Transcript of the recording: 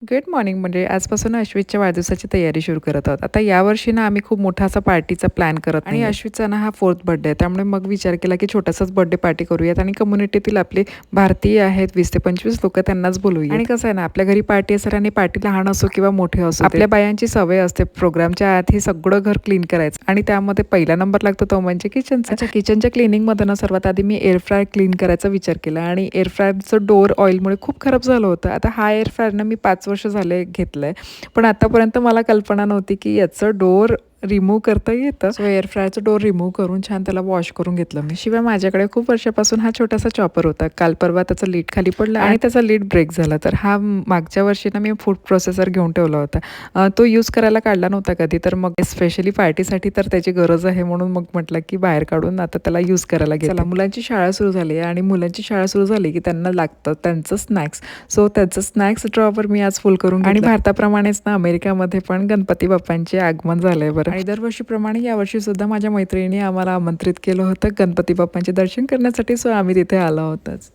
Good morning. म्हणजे आजपासून अश्वितच्या वाढदिवसाची तयारी सुरू करत आहोत. आता यावर्षी ना आम्ही खूप मोठा असा पार्टीचा प्लॅन करत आणि अश्वितचा ना हा 4th बर्थडे आहे. त्यामुळे मग विचार केला की छोटासाच बर्थडे पार्टी करूयात आणि कम्युनिटीतील आपले भारतीय आहेत 20 ते 25 लोकं त्यांनाच बोलूया. आणि कसं आहे ना, आपल्या घरी पार्टी असेल आणि पार्टी लहान असो किंवा मोठे असो, आपल्या बायांची सवय असते प्रोग्रामच्या आत हे सगळं घर क्लीन करायचं आणि त्यामध्ये पहिला नंबर लागतो तो म्हणजे किचनचा. किचनच्या क्लिनिंगमध्ये ना सर्वात आधी मी एअर फ्रायर क्लीन करायचा विचार केला आणि एअर फ्रायरचं डोअर ऑइलमुळे खूप खराब झालं होतं. आता हा एअर फ्रायर ना मी 5 वर्ष झाले घेतलंय. पण आतापर्यंत मला कल्पना नव्हती की याचं डोअर रिमूव्ह करता येतं. सो एअर फ्रायरचं डोअर रिमूव्ह करून छान त्याला वॉश करून घेतलं मी. शिवाय माझ्याकडे खूप वर्षापासून हा छोटासा चॉपर होता. काल परवा त्याचा लीड खाली पडला आणि त्याचा लीड ब्रेक झाला. तर हा मागच्या वर्षी ना मी फूड प्रोसेसर घेऊन ठेवला होता. तो यूज करायला काढला नव्हता कधी. तर मग स्पेशली पार्टीसाठी तर त्याची गरज आहे म्हणून मग म्हटलं की बाहेर काढून आता त्याला यूज करायला घेतला. चला, मुलांची शाळा सुरू झाली आहे आणि मुलांची शाळा सुरू झाली की त्यांना लागतं त्यांचं स्नॅक्स. सो त्याचं स्नॅक्स ड्रॉवर मी आज फुल करून आणि भारताप्रमाणेच ना अमेरिकामध्ये पण गणपती बाप्पांचे आगमन झालंय बरं. आणि दरवर्षीप्रमाणे यावर्षी सुद्धा माझ्या मैत्रिणीने आम्हाला आमंत्रित केलं होतं गणपती बाप्पांचे दर्शन करण्यासाठी. सो आम्ही तिथे आलो होतोच.